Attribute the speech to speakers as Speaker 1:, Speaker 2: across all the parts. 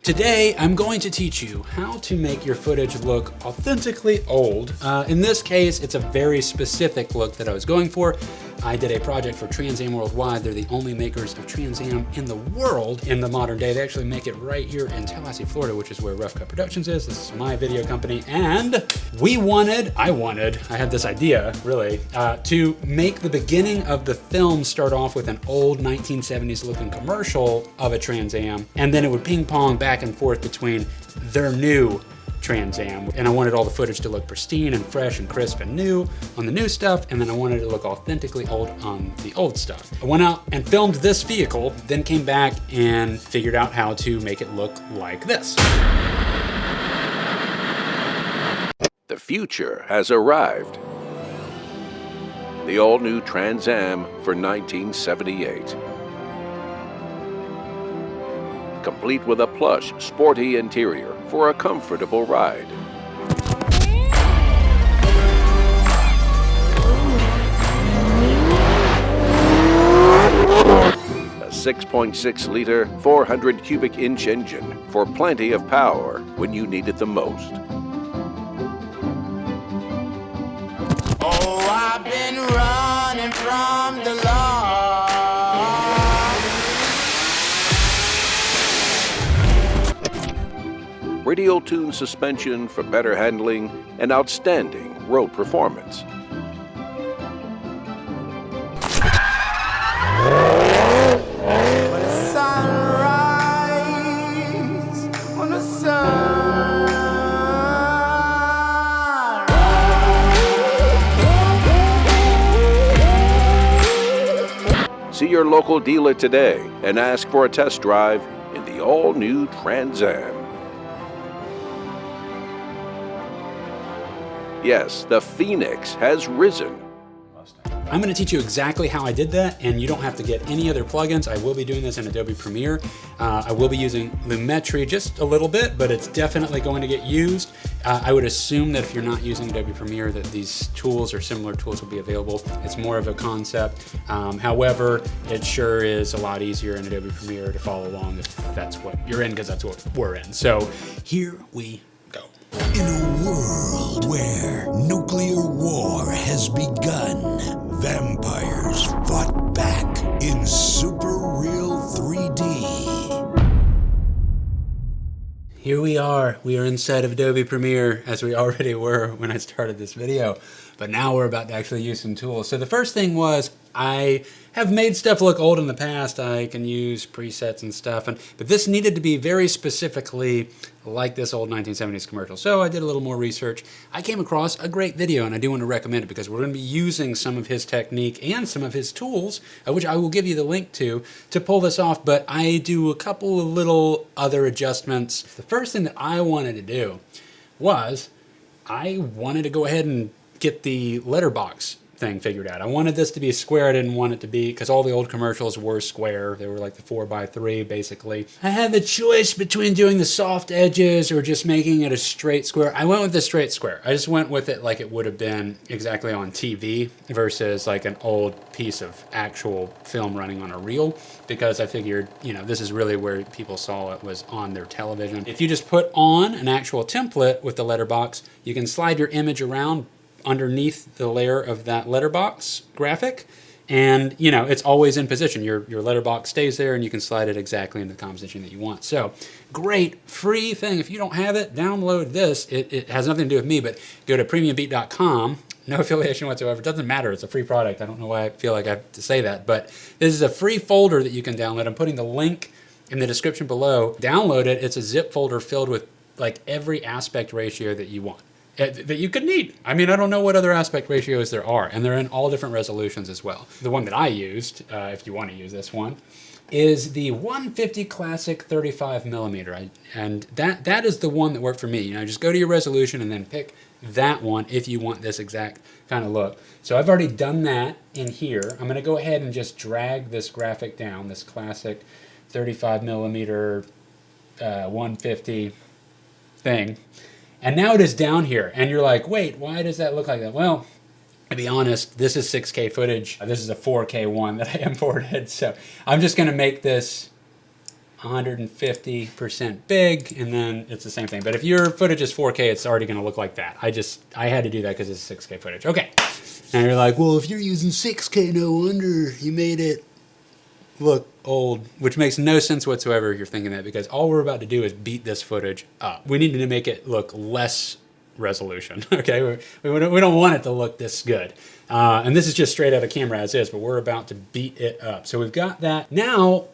Speaker 1: Today, I'm going to teach you how to make your footage look authentically old. In this case, it's a very specific look that I was going for. I did a project for Trans Am Worldwide. They're the only makers of Trans Am in the world in the modern day. They actually make it right here in Tallahassee, Florida, which is where Rough Cut Productions is. This is my video company. And I had this idea, really, to make the beginning of the film start off with an old 1970s looking commercial of a Trans Am, and then it would ping pong back and forth between their new Trans Am, and I wanted all the footage to look pristine and fresh and crisp and new on the new stuff, and then I wanted it to look authentically old on the old stuff. I went out and filmed this vehicle, then came back and figured out how to make it look like this.
Speaker 2: The future has arrived. The all-new Trans Am for 1978. Complete with a plush, sporty interior for a comfortable ride. A 6.6-liter, 400 cubic inch engine for plenty of power when you need it the most.
Speaker 3: Oh, I've been running from the law.
Speaker 2: Radial tune suspension for better handling and outstanding road performance.
Speaker 3: When the sunrise, when the sunrise.
Speaker 2: See your local dealer today and ask for a test drive in the all-new Trans Am. Yes, the Phoenix has risen.
Speaker 1: I'm going to teach you exactly how I did that, and you don't have to get any other plugins. I will be doing this in Adobe Premiere. I will be using Lumetri just a little bit, but it's definitely going to get used. I would assume that if you're not using Adobe Premiere that these tools or similar tools will be available. It's more of a concept. However, it sure is a lot easier in Adobe Premiere to follow along if that's what you're in, because that's what we're in. So here we go.
Speaker 4: In a world where nuclear war has begun, vampires fought back in super real 3D.
Speaker 1: Here we are inside of Adobe Premiere, as we already were when I started this video, but now we're about to actually use some tools. So the first thing was, I have made stuff look old in the past. I can use presets and stuff, but this needed to be very specifically like this old 1970s commercial. So I did a little more research. I came across a great video, and I do want to recommend it because we're going to be using some of his technique and some of his tools, which I will give you the link to pull this off, but I do a couple of little other adjustments. The first thing that I wanted to do was I wanted to go ahead and get the letterbox thing figured out. I wanted this to be square. I didn't want it to be, because all the old commercials were square. They were like the 4x3 basically. I had the choice between doing the soft edges or just making it a straight square. I went with the straight square. I just went with it like it would have been exactly on TV versus like an old piece of actual film running on a reel, because I figured, you know, this is really where people saw it, was on their television. If you just put on an actual template with the letterbox, you can slide your image around underneath the layer of that letterbox graphic, and you know, it's always in position. Your letterbox stays there, and you can slide it exactly into the composition that you want. So great free thing. If you don't have it, download this. It has nothing to do with me, but go to premiumbeat.com. No affiliation whatsoever. It doesn't matter. It's a free product. I don't know why I feel like I have to say that, but this is a free folder that you can download. I'm putting the link in the description below. Download it. It's a zip folder filled with like every aspect ratio that you want, that you could need. I mean, I don't know what other aspect ratios there are, and they're in all different resolutions as well. The one that I used, if you want to use this one, is the 150 Classic 35mm, and that is the one that worked for me. You know, just go to your resolution and then pick that one if you want this exact kind of look. So I've already done that in here. I'm going to go ahead and just drag this graphic down, this Classic 35mm 150 thing. And now it is down here, and you're like, wait, why does that look like that? Well, to be honest, this is 6K footage. This is a 4K one that I imported, so I'm just gonna make this 150% big, and then it's the same thing. But if your footage is 4K, it's already gonna look like that. I had to do that because it's 6K footage. Okay, now you're like, well, if you're using 6K, no wonder you made it look old, which makes no sense whatsoever if you're thinking that, because all we're about to do is beat this footage up. We need to make it look less resolution, okay? We don't want it to look this good. And this is just straight out of camera as is, but we're about to beat it up. So we've got that. Now,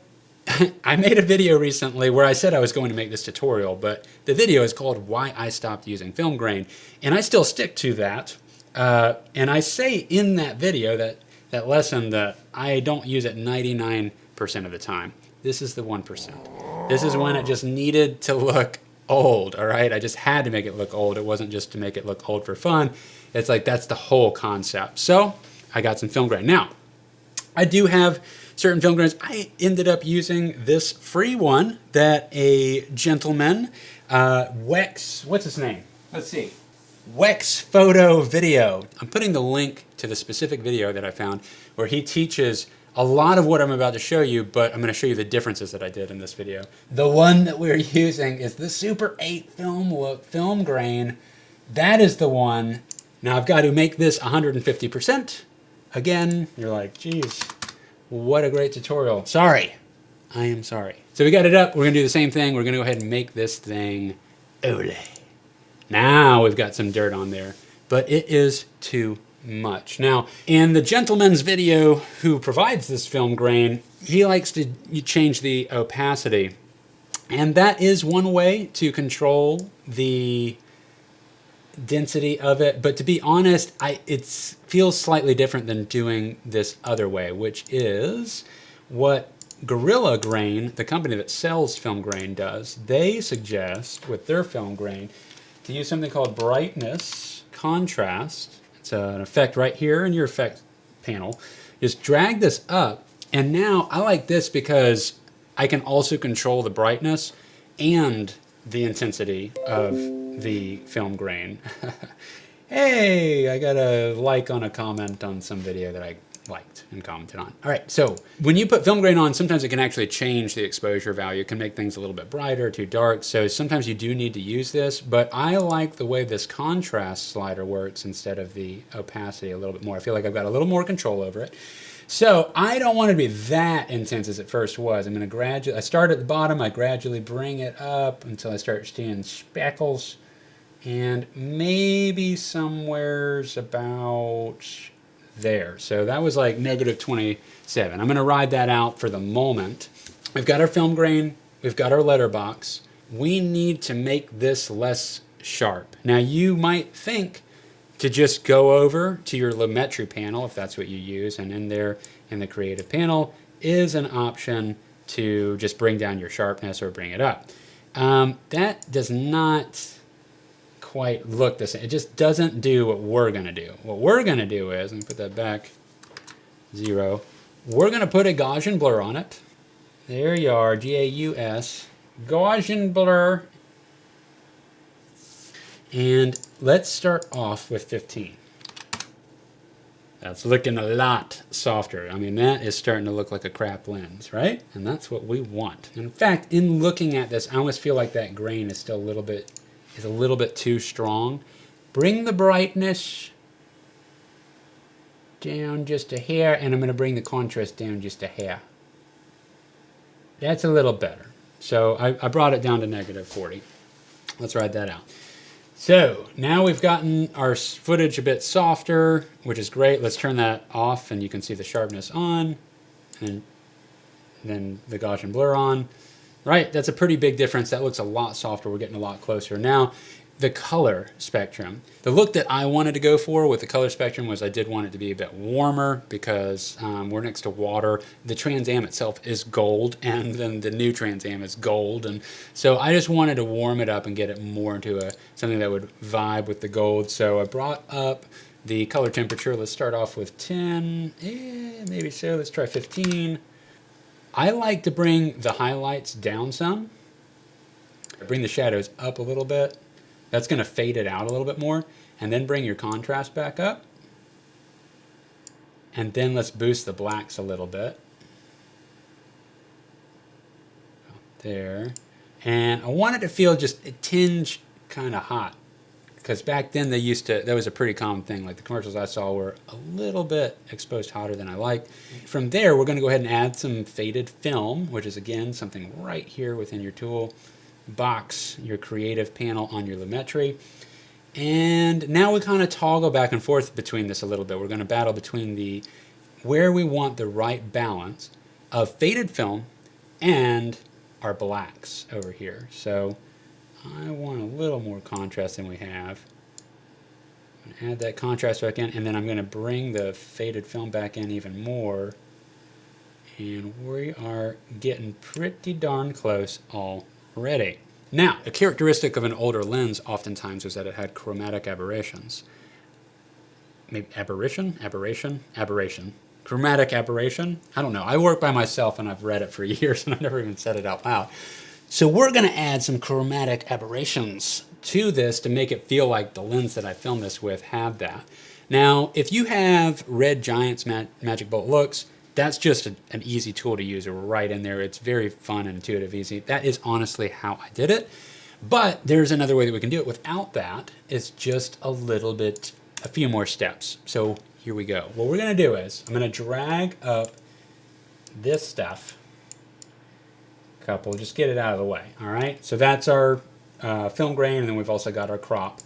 Speaker 1: I made a video recently where I said I was going to make this tutorial, but the video is called Why I Stopped Using Film Grain, and I still stick to that. And I say in that video, that lesson, that I don't use it 99% of the time. This is the 1%. This is when it just needed to look old, all right? I just had to make it look old. It wasn't just to make it look old for fun. It's like, that's the whole concept. So I got some film grain. Now, I do have certain film grains. I ended up using this free one that a gentleman, Wex, what's his name? Let's see. Wex Photo video. I'm putting the link to the specific video that I found where he teaches a lot of what I'm about to show you, but I'm going to show you the differences that I did in this video. The one that we're using is the Super 8 Film Look film grain. That is the one. Now I've got to make this 150%. Again, you're like, geez, what a great tutorial. Sorry, I am sorry. So we got it up. We're going to do the same thing. We're going to go ahead and make this thing ole. Now we've got some dirt on there, but it is too much. Now, in the gentleman's video who provides this film grain, he likes to change the opacity. And that is one way to control the density of it. But to be honest, it feels slightly different than doing this other way, which is what Gorilla Grain, the company that sells film grain, does. They suggest with their film grain to use something called brightness contrast. It's an effect right here in your effect panel. Just drag this up, and now I like this because I can also control the brightness and the intensity of the film grain. Hey, I got a like on a comment on some video that I liked and commented on. All right, so when you put film grain on, sometimes it can actually change the exposure value. It can make things a little bit brighter, too dark. So sometimes you do need to use this, but I like the way this contrast slider works instead of the opacity a little bit more. I feel like I've got a little more control over it. So I don't want it to be that intense as it first was. I'm going to I start at the bottom, I gradually bring it up until I start seeing speckles, and maybe somewhere's about there. So that was like -27. I'm going to ride that out for the moment. We've got our film grain. We've got our letterbox. We need to make this less sharp. Now you might think to just go over to your Lumetri panel, if that's what you use, and in there in the creative panel is an option to just bring down your sharpness or bring it up. That does not quite look the same. It just doesn't do what we're going to do. What we're going to do is, let me put that back, 0. We're going to put a Gaussian blur on it. There you are, G-A-U-S, Gaussian blur. And let's start off with 15. That's looking a lot softer. I mean, that is starting to look like a crap lens, right? And that's what we want. In fact, in looking at this, I almost feel like that grain is still a little bit too strong. Bring the brightness down just a hair, and I'm going to bring the contrast down just a hair. That's a little better. So I brought it down to -40. Let's ride that out. So now we've gotten our footage a bit softer, which is great. Let's turn that off, and you can see the sharpness on, and then the Gaussian blur on. Right, that's a pretty big difference. That looks a lot softer. We're getting a lot closer. Now, the color spectrum. The look that I wanted to go for with the color spectrum was I did want it to be a bit warmer because we're next to water. The Trans Am itself is gold, and then the new Trans Am is gold. And so I just wanted to warm it up and get it more into something that would vibe with the gold. So I brought up the color temperature. Let's start off with 10. Maybe so. Let's try 15. I like to bring the highlights down some. Bring the shadows up a little bit. That's going to fade it out a little bit more. And then bring your contrast back up. And then let's boost the blacks a little bit. there. And I want it to feel just a tinge kind of hot. Because back then they used to, that was a pretty common thing. Like the commercials I saw were a little bit exposed hotter than I like. From there, we're going to go ahead and add some faded film, which is again something right here within your tool box, your creative panel on your Lumetri. And now we kind of toggle back and forth between this a little bit. We're going to battle between the where we want the right balance of faded film and our blacks over here. So I want a little more contrast than we have. I'm going to add that contrast back in, and then I'm going to bring the faded film back in even more. And we are getting pretty darn close already. Now, a characteristic of an older lens oftentimes was that it had chromatic aberrations. Maybe aberration? Chromatic aberration? I don't know. I work by myself and I've read it for years and I've never even said it out loud. So we're going to add some chromatic aberrations to this to make it feel like the lens that I filmed this with had that. Now, if you have Red Giant's Magic Bolt Looks, that's just an easy tool to use. We're right in there. It's very fun and intuitive, easy. That is honestly how I did it. But there's another way that we can do it without that. It's just a little bit, a few more steps. So here we go. What we're going to do is I'm going to drag up this stuff. Couple, just get it out of the way. All right. So that's our film grain, and then we've also got our crop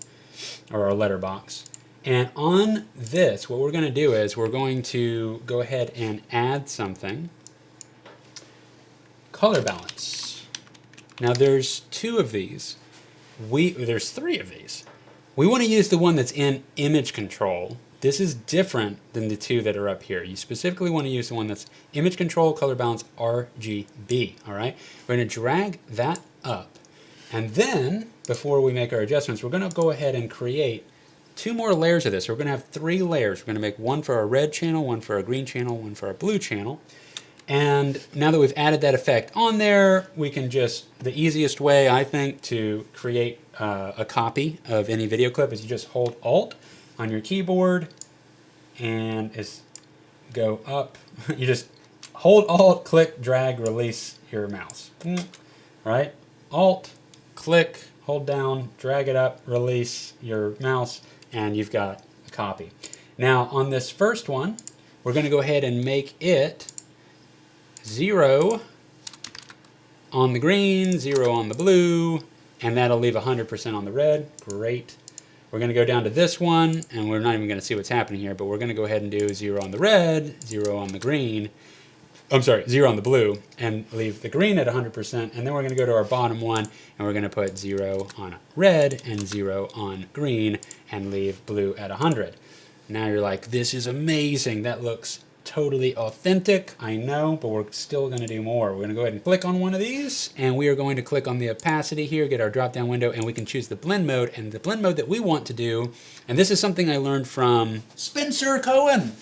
Speaker 1: or our letterbox. And on this, what we're going to do is we're going to go ahead and add something. Color balance. Now there's two of these. There's three of these. We want to use the one that's in image control. This is different than the two that are up here. You specifically want to use the one that's image control, color balance, RGB. All right. We're going to drag that up. And then before we make our adjustments, we're going to go ahead and create two more layers of this. We're going to have three layers. We're going to make one for our red channel, one for our green channel, one for our blue channel. And now that we've added that effect on there, we can just, the easiest way I think to create a copy of any video clip is you just hold Alt on your keyboard and go up. You just hold Alt, click, drag, release your mouse. Right? Alt, click, hold down, drag it up, release your mouse, and you've got a copy. Now on this first one, we're going to go ahead and make it 0 on the green, 0 on the blue, and that'll leave 100% on the red. Great. We're going to go down to this one, and we're not even going to see what's happening here, but we're going to go ahead and do 0 on the red, 0 on the green. I'm sorry, 0 on the blue, and leave the green at 100%, and then we're going to go to our bottom one, and we're going to put 0 on red and 0 on green, and leave blue at 100. Now you're like, this is amazing. That looks totally authentic. I know, but we're still going to do more. We're going to go ahead and click on one of these, and we are going to click on the opacity here, get our drop-down window, and we can choose the blend mode, and the blend mode that we want to do, and this is something I learned from Spencer Cohen.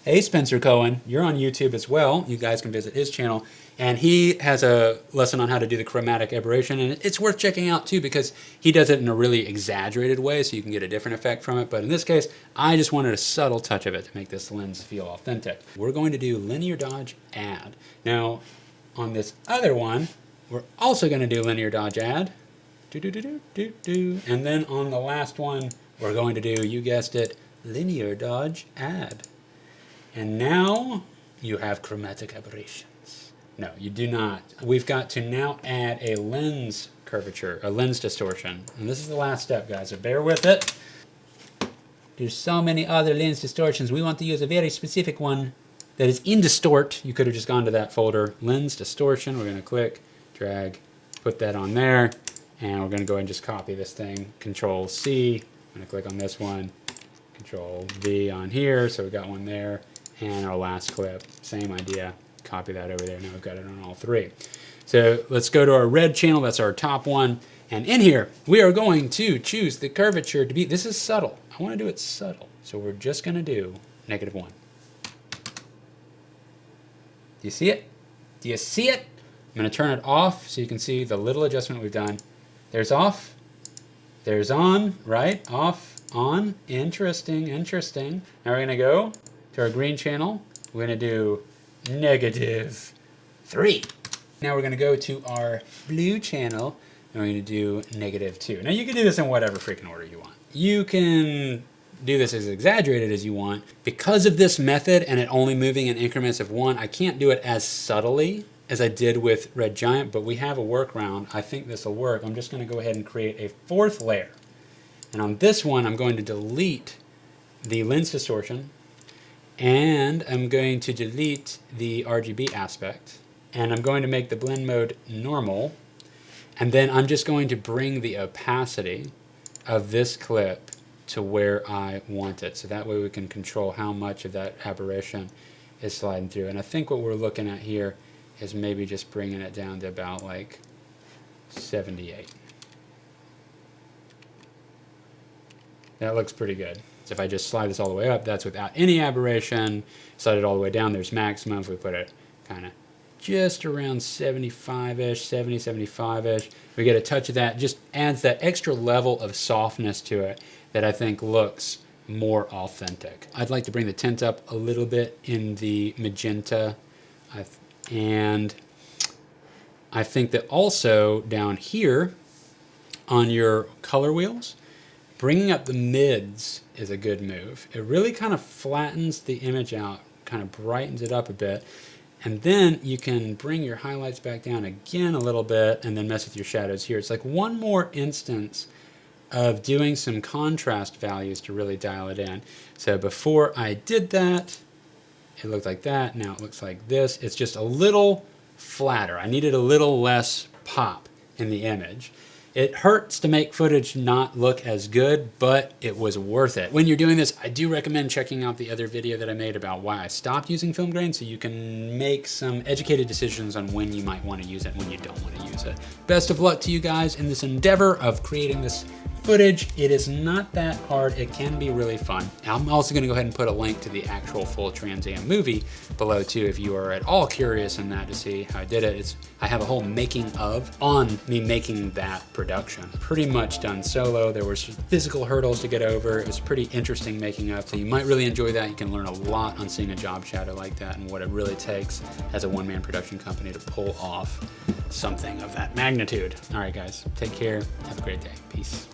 Speaker 1: Hey, Spencer Cohen, you're on YouTube as well. You guys can visit his channel. And he has a lesson on how to do the chromatic aberration. And it's worth checking out, too, because he does it in a really exaggerated way, so you can get a different effect from it. But in this case, I just wanted a subtle touch of it to make this lens feel authentic. We're going to do linear dodge add. Now, on this other one, we're also going to do linear dodge add. And then on the last one, we're going to do, you guessed it, linear dodge add. And now you have chromatic aberrations. No, you do not. We've got to now add a lens curvature, a lens distortion. And this is the last step, guys, so bear with it. There's so many other lens distortions. We want to use a very specific one that is in distort. You could have just gone to that folder, lens distortion. We're going to click, drag, put that on there. And we're going to go ahead and just copy this thing. Control C. I'm going to click on this one. Control V on here. So we got one there. And our last clip, same idea, copy that over there. Now we've got it on all three. So let's go to our red channel, that's our top one. And in here, we are going to choose the curvature to be, this is subtle. I want to do it subtle. So we're just going to do -1. Do you see it? Do you see it? I'm going to turn it off so you can see the little adjustment we've done. There's off, there's on, right? Off, on, interesting, interesting. Now we're going to go to our green channel. We're going to do -3. Now we're gonna go to our blue channel and we're gonna do -2. Now you can do this in whatever freaking order you want. You can do this as exaggerated as you want. Because of this method and it only moving in increments of 1, I can't do it as subtly as I did with Red Giant, but we have a workaround. I think this will work. I'm just gonna go ahead and create a 4th layer. And on this one, I'm going to delete the lens distortion, and I'm going to delete the RGB aspect, and I'm going to make the blend mode normal, and then I'm just going to bring the opacity of this clip to where I want it. So that way we can control how much of that aberration is sliding through. And I think what we're looking at here is maybe just bringing it down to about like 78. That looks pretty good. So if I just slide this all the way up, that's without any aberration. Slide it all the way down, there's maximum. If we put it kind of just around 75-ish, 70, 75-ish, we get a touch of that. Just adds that extra level of softness to it that I think looks more authentic. I'd like to bring the tint up a little bit in the magenta. And I think that also down here on your color wheels, bringing up the mids is a good move. It really kind of flattens the image out, kind of brightens it up a bit. And then you can bring your highlights back down again a little bit and then mess with your shadows here. It's like one more instance of doing some contrast values to really dial it in. So before I did that, it looked like that. Now it looks like this. It's just a little flatter. I needed a little less pop in the image. It hurts to make footage not look as good, but it was worth it. When you're doing this, I do recommend checking out the other video that I made about why I stopped using film grain, so you can make some educated decisions on when you might want to use it and when you don't want to use it. Best of luck to you guys in this endeavor of creating this footage. It is not that hard. It can be really fun. I'm also going to go ahead and put a link to the actual full Trans Am movie below too, if you are at all curious in that to see how I did it. I have a whole making of on me making that production. Pretty much done solo. There were some physical hurdles to get over. It was pretty interesting making up. So you might really enjoy that. You can learn a lot on seeing a job shadow like that and what it really takes as a one-man production company to pull off something of that magnitude. All right, guys, take care. Have a great day. Peace.